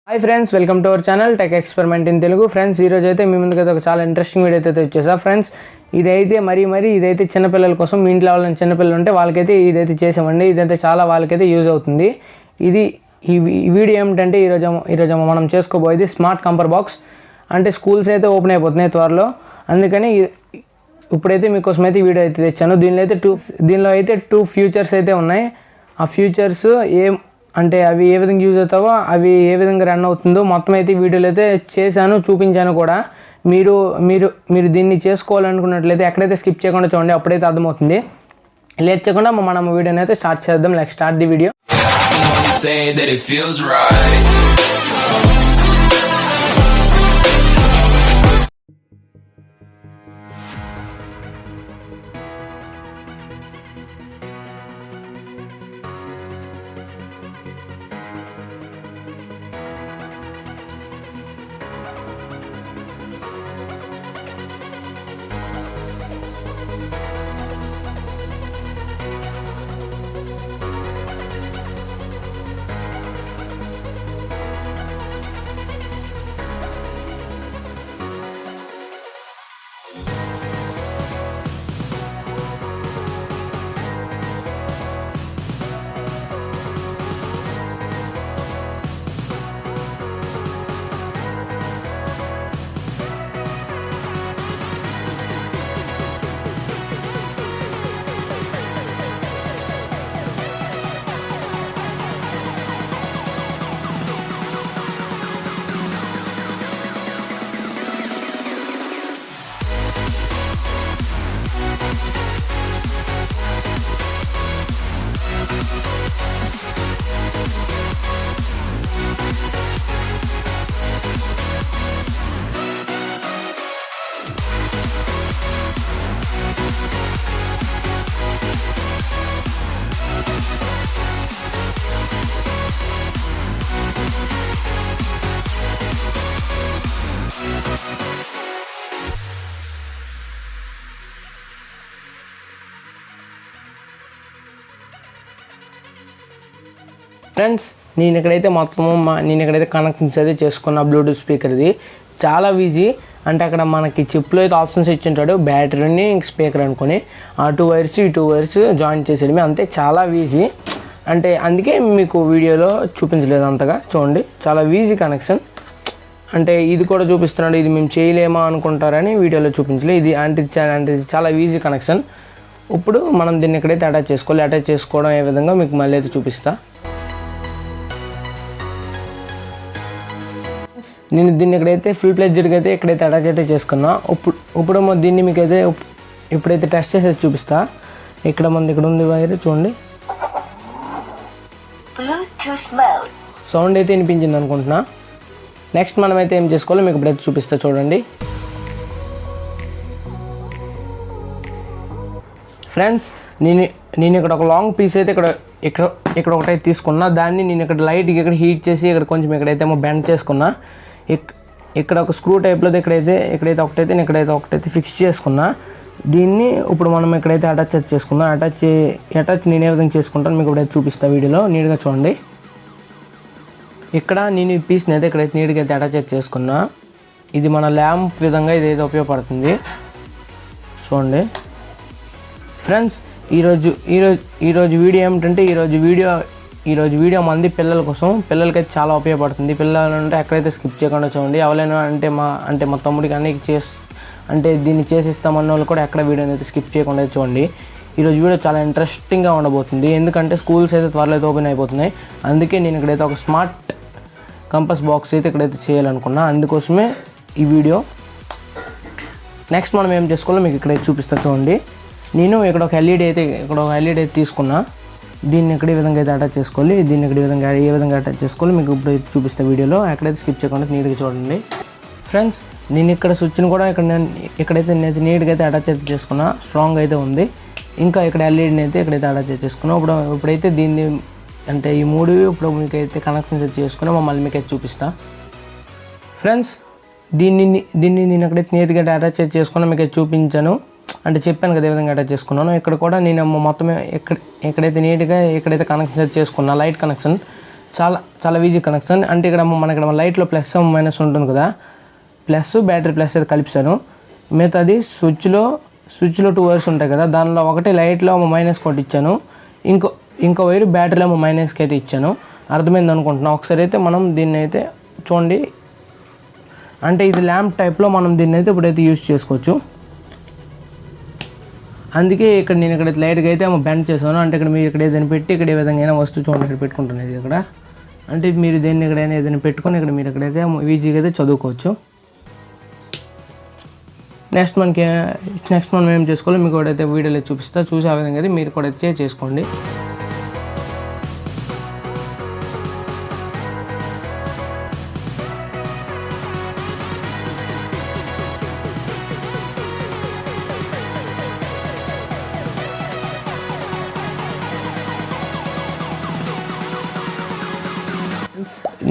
Hi friends, welcome to our channel tech experiment in Telugu. Friends, ఈరోజు అయితే మీ ముందుకైతే ఒక చాలా ఇంట్రెస్టింగ్ వీడియో అయితే వచ్చేసా. ఫ్రెండ్స్, ఇదైతే ఇదైతే చిన్నపిల్లల కోసం, మీ ఇంట్లో వాళ్ళని చిన్నపిల్లలు ఉంటే వాళ్ళకైతే ఇదైతే చేసామండి. ఇదైతే చాలా వాళ్ళకైతే యూజ్ అవుతుంది. ఈ వీడియో ఏమిటంటే ఈరోజు మనం చేసుకోబోయేది స్మార్ట్ కంపర్ బాక్స్. అంటే స్కూల్స్ అయితే ఓపెన్ అయిపోతున్నాయి త్వరలో, అందుకని ఇప్పుడైతే మీకోసం అయితే వీడియో అయితే తెచ్చాను. దీనిలో అయితే టూ ఫ్యూచర్స్ అయితే ఉన్నాయి. ఆ ఫ్యూచర్స్ అంటే అవి ఏ విధంగా యూజ్ అవుతావో, అవి ఏ విధంగా రన్ అవుతుందో మొత్తం అయితే వీడియోలో అయితే చేశాను, చూపించాను కూడా. మీరు దీన్ని చేసుకోవాలనుకున్నట్లయితే ఎక్కడైతే స్కిప్ చేయకుండా చూడండి, అప్పుడైతే అర్థమవుతుంది. లేట్ చేయకుండా మనం వీడియోని అయితే స్టార్ట్ చేద్దాం. Like start the video. Friends, నేను ఇక్కడైతే కనెక్షన్స్ అయితే చేసుకున్న బ్లూటూత్ స్పీకర్ది. చాలా ఈజీ. అంటే అక్కడ మనకి చిప్లో అయితే ఆప్షన్స్ ఇచ్చింటాడు, బ్యాటరీని స్పీకర్ అనుకొని ఆ టూ వైర్స్ జాయిన్ చేసేయడమే, అంతే. చాలా ఈజీ. అంటే అందుకే మీకు వీడియోలో చూపించలేదు అంతగా. చూడండి, చాలా ఈజీ కనెక్షన్. అంటే ఇది కూడా చూపిస్తున్నాడు, ఇది మేము చేయలేమా అనుకుంటారని వీడియోలో చూపించలేదు. ఇది చాలా ఈజీ కనెక్షన్. ఇప్పుడు మనం దీన్ని ఎక్కడైతే అటాచ్ చేసుకోవాలి, అటాచ్ చేసుకోవడం ఏ విధంగా మీకు మళ్ళీ అయితే చూపిస్తా. నేను దీన్ని ఇక్కడైతే ఫుల్ ప్లెడ్జ్డ్గా అయితే ఇక్కడైతే అటాచ్ అయితే చేసుకున్నా. ఇప్పుడు దీన్ని మీకైతే ఇప్పుడైతే టెస్ట్ చేసేది చూపిస్తా. ఇక్కడ ఉంది వైర్, చూడండి. సౌండ్ అయితే వినిపించింది అనుకుంటున్నా. నెక్స్ట్ మనమైతే ఏం చేసుకోవాలో మీకు ఇప్పుడైతే చూపిస్తా, చూడండి. ఫ్రెండ్స్, నేను ఇక్కడ ఒక లాంగ్ పీస్ అయితే ఇక్కడ ఒకటైతే తీసుకున్నా. దాన్ని నేను ఇక్కడ లైట్గా ఇక్కడ హీట్ చేసి ఇక్కడ కొంచెం ఇక్కడైతే బెండ్ చేసుకున్నా. ఇక్కడ ఒక స్క్రూ టైప్లో ఇక్కడైతే ఒకటైతే ఫిక్స్ చేసుకున్నా. దీన్ని ఇప్పుడు మనం ఇక్కడైతే అటాచ్ చేసుకున్నా. అటాచ్ నేను ఏ విధంగా చేసుకుంటాను మీకు ఇప్పుడైతే చూపిస్తా వీడియోలో. నీట్గా చూడండి. ఇక్కడ నేను ఈ పీస్ని అయితే ఇక్కడైతే నీట్గా అయితే అటాచ్ చేసుకున్నా. ఇది మన ల్యాంప్ విధంగా ఇదైతే ఉపయోగపడుతుంది, చూడండి. ఫ్రెండ్స్, ఈరోజు వీడియో ఏమిటంటే ఈరోజు వీడియో మంది పిల్లల కోసం, పిల్లలకైతే చాలా ఉపయోగపడుతుంది. పిల్లలు అంటే ఎక్కడైతే స్కిప్ చేయకుండా చూడండి. ఎవరైనా అంటే మా తమ్ముడికి అన్నీ దీన్ని చేసిస్తామన్న వాళ్ళు కూడా ఎక్కడ వీడియోని అయితే స్కిప్ చేయకుండా చూడండి. ఈరోజు వీడియో చాలా ఇంట్రెస్టింగ్గా ఉండబోతుంది. ఎందుకంటే స్కూల్స్ అయితే త్వరలో అయితే ఓపెన్ అయిపోతున్నాయి. అందుకే నేను ఇక్కడైతే ఒక స్మార్ట్ కంపస్ బాక్స్ అయితే ఇక్కడైతే చేయాలనుకున్నా. అందుకోసమే ఈ వీడియో. నెక్స్ట్ మనం ఏం చేసుకోవాలో మీకు ఇక్కడైతే చూపిస్తా, చూడండి. నేను ఇక్కడ ఒక ఎల్ఈడి అయితే తీసుకున్నా. దీన్ని ఇక్కడ ఈ విధంగా అయితే అటాచ్ చేసుకోవాలి. దీన్ని ఇక్కడ ఏ విధంగా అటాచ్ చేసుకోవాలి మీకు ఇప్పుడు చూపిస్తా వీడియోలో. ఎక్కడైతే స్కిప్ చేయకుండా నీట్గా చూడండి. ఫ్రెండ్స్, నేను ఇక్కడ స్విచ్ని కూడా ఇక్కడైతే నీట్గా అయితే అటాచ్ అయితే చేసుకున్నా. స్ట్రాంగ్ అయితే ఉంది. ఇంకా ఇక్కడ ఎల్ఈడిని అయితే ఇక్కడైతే అటాచ్ చేసుకున్నా. ఇప్పుడైతే దీన్ని అంటే ఈ మూడు ఇప్పుడు మీకైతే కనెక్షన్స్ అయితే చేసుకున్నా మళ్ళీ మీకైతే చూపిస్తా. ఫ్రెండ్స్, దీన్ని నేను ఎక్కడైతే నీట్గా అటాచ్ చేసుకున్నా మీకు చూపించాను. అంటే చెప్పాను కదా ఏ విధంగా అటాచ్ చేసుకున్నాను. ఇక్కడ కూడా నేను మొత్తం ఎక్కడైతే నీట్గా ఎక్కడైతే కనెక్షన్ చేసుకున్నా లైట్ కనెక్షన్ చాలా చాలా ఈజీ కనెక్షన్. అంటే ఇక్కడ మన లైట్లో ప్లస్ మైనస్ ఉంటుంది కదా, ప్లస్ బ్యాటరీ ప్లస్ అయితే కలిపాను. మిగతాది స్విచ్లో 2 వైర్స్ ఉంటాయి కదా, దానిలో ఒకటి లైట్లో మైనస్ కొట్టి ఇచ్చాను, ఇంకో వైరు బ్యాటరీలో మైనస్కి అయితే ఇచ్చాను. అర్థమైంది అనుకుంటున్నాను. ఒకసారి అయితే మనం దీన్ని అయితే చూడండి. అంటే ఇది ల్యాంప్ టైప్లో మనం దీన్ని అయితే ఇప్పుడైతే యూజ్ చేసుకోవచ్చు. అందుకే ఇక్కడ నేను ఇక్కడ లైట్గా అయితే బెండ్ చేశాను. అంటే ఇక్కడ మీరు ఇక్కడ ఏదైనా పెట్టి ఇక్కడ ఏ విధంగా అయినా వస్తువు చూడండి ఇక్కడ పెట్టుకుంటున్నది ఇక్కడ. అంటే మీరు దేన్ని ఎక్కడైనా ఏదైనా పెట్టుకొని ఇక్కడ మీరు ఎక్కడైతే ఈజీగా అయితే చదువుకోవచ్చు. నెక్స్ట్ మనం ఏం చేసుకోవాలి మీకు కూడా అయితే వీడియోలో చూపిస్తా. చూసి ఆ విధంగా అయితే మీరు కూడా అయితే చేసుకోండి.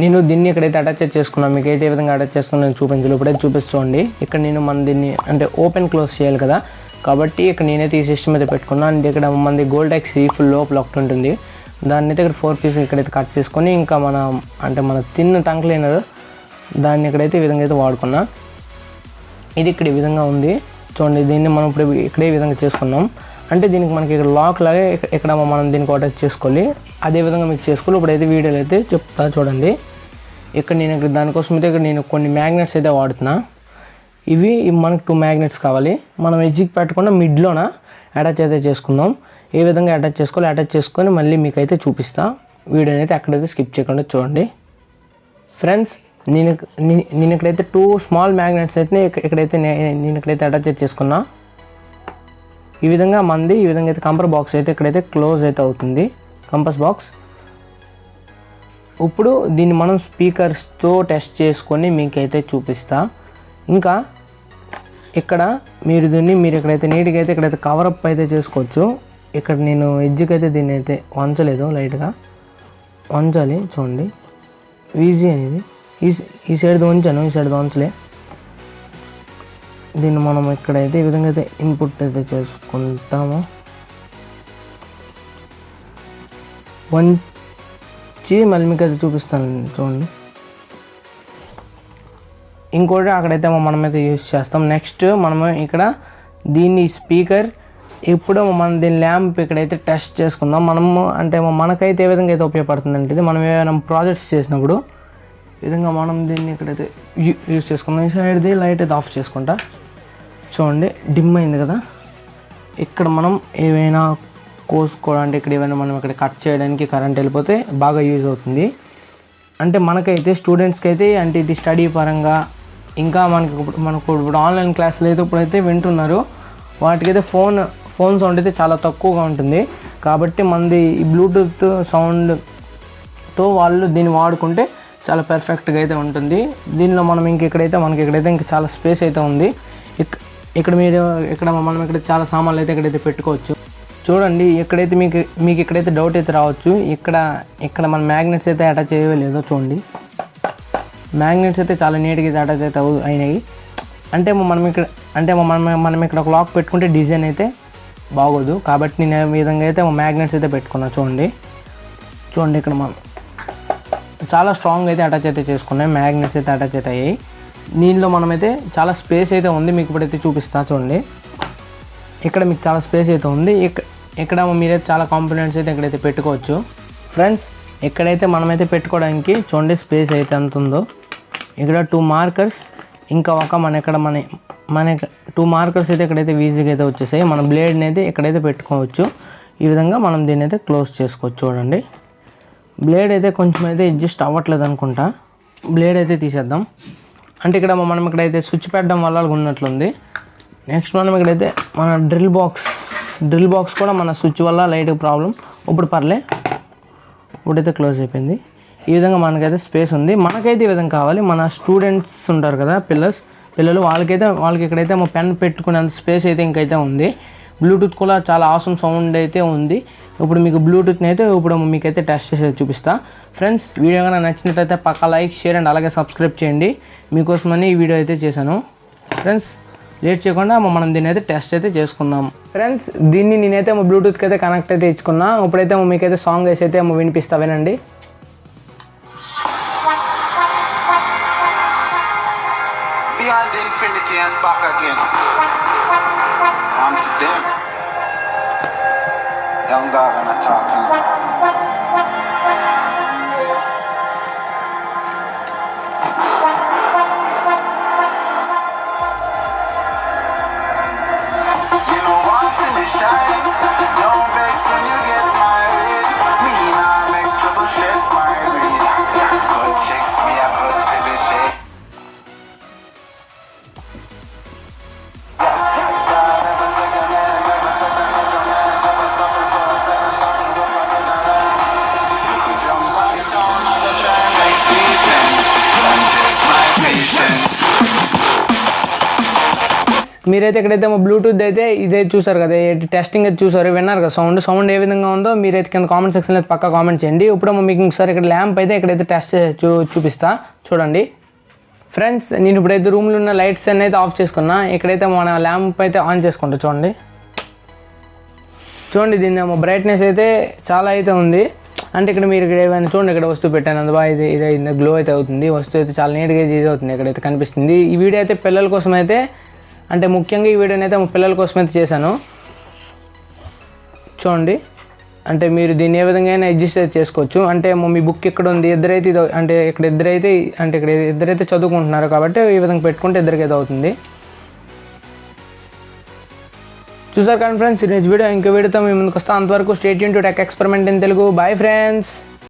నేను దీన్ని ఇక్కడైతే అటాచ్ చేసుకున్నాను. మీకు అయితే ఏ విధంగా అటాచ్ చేసుకున్నాను చూపించాలి. ఇప్పుడైతే చూపిస్తూండి. ఇక్కడ నేను దీన్ని అంటే ఓపెన్ క్లోజ్ చేయాలి కదా, కాబట్టి ఇక్కడ నేనైతే ఈ సిస్టమ్ అయితే పెట్టుకున్నాను. అంటే ఇక్కడ మనది గోల్డ్ ఎక్స్ ఫుల్ లోపల ఒకటి ఉంటుంది. దాన్ని అయితే ఇక్కడ 4 పీసెస్ ఇక్కడైతే కట్ చేసుకొని ఇంకా మన తిన్న టంగ్ క్లీనర్ దాన్ని ఇక్కడైతే ఈ విధంగా అయితే వాడుకున్నా. ఇది ఇక్కడ ఈ విధంగా ఉంది చూడండి. దీన్ని మనం ఇప్పుడు ఇక్కడే ఈ విధంగా చేసుకున్నాం. అంటే దీనికి మనకి ఇక్కడ లాక్ లాగే ఇక్కడ మనం దీనికి అటాచ్ చేసుకోవాలి. అదేవిధంగా మీకు చేసుకోవాలి. ఇప్పుడైతే వీడియోలో అయితే చెప్తా చూడండి. ఇక్కడ నేను ఇక్కడ దానికోసం అయితే ఇక్కడ నేను కొన్ని మ్యాగ్నెట్స్ అయితే వాడుతున్నా. ఇవి మనకు 2 మ్యాగ్నెట్స్ కావాలి. మనం ఎడ్జ్కి పెట్టకుండా మిడ్లోన అటాచ్ అయితే చేసుకుందాం. ఏ విధంగా అటాచ్ చేసుకోవాలి అటాచ్ చేసుకొని మళ్ళీ మీకు అయితే చూపిస్తా. వీడియోని అయితే అక్కడైతే స్కిప్ చేయకుండా చూడండి. ఫ్రెండ్స్ నేను ఇక్కడైతే 2 స్మాల్ మ్యాగ్నెట్స్ అయితే ఇక్కడైతే నేను ఇక్కడైతే అటాచ్ చేసుకున్నా. ఈ విధంగా ఈ విధంగా అయితే కంపర్ బాక్స్ అయితే ఇక్కడైతే క్లోజ్ అయితే అవుతుంది, కంపస్ బాక్స్. ఇప్పుడు దీన్ని మనం స్పీకర్స్తో టెస్ట్ చేసుకొని మీకైతే చూపిస్తా. ఇంకా ఇక్కడ మీరు ఇక్కడైతే నీట్గా అయితే ఇక్కడైతే కవరప్ అయితే చేసుకోవచ్చు. ఇక్కడ నేను ఎడ్జ్కి అయితే దీన్ని అయితే వంచలేదు, లైట్గా వంచాలి చూడండి. ఈజీ అనేది ఈ సైడ్ వంచాను, ఈ సైడ్ వంచలే. దీన్ని మనం ఇక్కడైతే ఈ విధంగా అయితే ఇన్పుట్ అయితే చేసుకుంటాము. వంచి మళ్ళీ మీకు అయితే చూపిస్తాను చూడండి. ఇంకోటి అక్కడైతే మనమైతే యూజ్ చేస్తాం. నెక్స్ట్ మనము ఇక్కడ దీన్ని స్పీకర్ ఇప్పుడు మనం దీని ల్యాంప్ ఇక్కడైతే టెస్ట్ చేసుకుందాం. అంటే మనకైతే ఏ విధంగా అయితే ఉపయోగపడుతుంది అంటే ఇది మనం ఏమైనా ప్రాజెక్ట్స్ చేసినప్పుడు ఈ విధంగా మనం దీన్ని ఇక్కడైతే యూజ్ చేసుకుందాం. ఈ సైడ్ది లైట్ అయితే ఆఫ్ చేసుకుంటా చూడండి. డిమ్ అయింది కదా, ఇక్కడ మనం ఏవైనా కోసుకోవడానికి ఇక్కడ ఏమైనా మనం ఇక్కడ కట్ చేయడానికి కరెంట్ వెళ్ళిపోతే బాగా యూజ్ అవుతుంది. అంటే మనకైతే స్టూడెంట్స్కి అయితే అంటే ఇది స్టడీ పరంగా ఇంకా మనకు ఇప్పుడు ఆన్లైన్ క్లాసులు అయితే ఇప్పుడైతే వింటున్నారు. వాటికైతే ఫోన్ సౌండ్ అయితే చాలా తక్కువగా ఉంటుంది. కాబట్టి మనది ఈ బ్లూటూత్ సౌండ్తో వాళ్ళు దీన్ని వాడుకుంటే చాలా పర్ఫెక్ట్గా అయితే ఉంటుంది. దీనిలో మనం మనకి ఇక్కడైతే ఇంకా చాలా స్పేస్ అయితే ఉంది. ఇక్కడ మనం ఇక్కడ చాలా సామాన్లు అయితే ఇక్కడైతే పెట్టుకోవచ్చు. చూడండి ఇక్కడైతే మీకు ఇక్కడైతే డౌట్ అయితే రావచ్చు. ఇక్కడ మన మ్యాగ్నెట్స్ అయితే అటాచ్ చేయలేదో చూడండి. మ్యాగ్నెట్స్ అయితే చాలా నీట్గా అయితే అటాచ్ అయితే అయినాయి. అంటే మనం ఇక్కడ ఒక లాక్ పెట్టుకుంటే డిజైన్ అయితే బాగోదు. కాబట్టి నేను ఈ విధంగా అయితే మ్యాగ్నెట్స్ అయితే పెట్టుకున్నా చూడండి. ఇక్కడ మనం చాలా స్ట్రాంగ్ అయితే అటాచ్ అయితే చేసుకున్నాయి. మ్యాగ్నెట్స్ అయితే అటాచ్ అయితే అయ్యాయి. దీనిలో మనమైతే చాలా స్పేస్ అయితే ఉంది. మీకు ఇప్పుడైతే చూపిస్తా చూడండి. ఇక్కడ మీకు చాలా స్పేస్ అయితే ఉంది. ఇక్కడ మీరైతే చాలా కాంపోనెంట్స్ అయితే ఇక్కడైతే పెట్టుకోవచ్చు. ఫ్రెండ్స్ ఎక్కడైతే మనమైతే పెట్టుకోవడానికి చూడండి స్పేస్ అయితే ఎంత ఉందో. ఇక్కడ 2 మార్కర్స్ ఇంకా మన 2 మార్కర్స్ అయితే ఇక్కడైతే ఈజీగా అయితే వచ్చేసాయి. మన బ్లేడ్ని అయితే ఇక్కడైతే పెట్టుకోవచ్చు. ఈ విధంగా మనం దీన్ని అయితే క్లోజ్ చేసుకోవచ్చు. చూడండి బ్లేడ్ అయితే కొంచెం అయితే అడ్జస్ట్ అవ్వట్లేదు అనుకుంటా. బ్లేడ్ అయితే తీసేద్దాం. అంటే మనం ఇక్కడైతే స్విచ్ పెట్టడం వల్ల ఉన్నట్లుంది. నెక్స్ట్ మనం ఇక్కడైతే మన డ్రిల్ బాక్స్ కూడా మన స్విచ్ వల్ల లైట్ ప్రాబ్లం. ఇప్పుడు ఇప్పుడైతే క్లోజ్ అయిపోయింది. ఈ విధంగా మనకైతే స్పేస్ ఉంది. మనకైతే ఈ విధంగా కావాలి. మన స్టూడెంట్స్ ఉంటారు కదా పిల్లలు వాళ్ళకి ఇక్కడైతే పెన్ పెట్టుకునేంత స్పేస్ అయితే ఇంకైతే ఉంది. బ్లూటూత్ కూడా చాలా ఆసమ్ సౌండ్ అయితే ఉంది. ఇప్పుడు మీకు బ్లూటూత్ని అయితే మీకైతే టెస్ట్ చేసి చూపిస్తా. ఫ్రెండ్స్ వీడియో కనుక నచ్చినట్లయితే పక్కా లైక్ షేర్ అండ్ అలాగే సబ్స్క్రైబ్ చేయండి. మీకోసమని ఈ వీడియో అయితే చేశాను. ఫ్రెండ్స్ లేట్ చేయకుండా మనం దీన్ని అయితే టెస్ట్ అయితే చేసుకుందాం. ఫ్రెండ్స్ దీన్ని నేనైతే బ్లూటూత్కి అయితే కనెక్ట్ అయితే ఇచ్చుకున్నా. ఇప్పుడైతే మీకైతే సాంగ్ వేసి అయితే వినిపిస్తా వినండి. beyond infinity and back again. On to them. Young dog and a talking. You know once in the shine, don't vex when you get married. Me nah make trouble stress my brain. Good checks me a good till the check. మీరైతే ఎక్కడైతే Bluetooth అయితే ఇదే చూసారు కదా, testing అయితే చూసారు, విన్నారు కదా సౌండ్ ఏ విధంగా ఉందో మీరైతే కింద కామెంట్ సెక్షన్లో అయితే పక్కా కామెంట్ చేయండి. ఇప్పుడు మీకు ఒకసారి ఇక్కడ ల్యాంప్ అయితే ఇక్కడైతే టెస్ట్ చూపిస్తా చూడండి ఫ్రెండ్స్. నేను ఇప్పుడైతే రూమ్లో ఉన్న లైట్స్ అన్నీ అయితే ఆఫ్ చేసుకున్నా. ఇక్కడైతే మన ల్యాంప్ అయితే ఆన్ చేసుకుంటా చూడండి. దీని బ్రైట్నెస్ అయితే చాలా అయితే ఉంది. అంటే ఇక్కడ మీరు ఇక్కడ ఏమైనా చూడండి, ఇక్కడ వస్తువు పెట్టాను అందుబా ఇది గ్లో అయితే అవుతుంది. వస్తువు అయితే చాలా నీట్గా ఇది అవుతుంది, ఇక్కడైతే కనిపిస్తుంది. ఈ వీడియో అయితే పిల్లల కోసం అయితే, అంటే ముఖ్యంగా ఈ వీడియోని అయితే పిల్లల కోసం అయితే చేశాను చూడండి. అంటే మీరు దీన్ని ఏ విధంగా అయినా అడ్జస్ట్ అయితే చేసుకోవచ్చు. అంటే మీ బుక్ ఇక్కడ ఉంది, ఇద్దరైతే ఇది అంటే ఇక్కడ ఇద్దరైతే చదువుకుంటున్నారు కాబట్టి ఈ విధంగా పెట్టుకుంటే ఇద్దరికి అయితే అవుతుంది. చూసారు కానీ ఫ్రెండ్స్, ఈరోజు వీడియో ఇంకో వీడియోతో మీ ముందుకు వస్తాను. అంతవరకు stay tune to tech experiment in Telugu. Bye friends.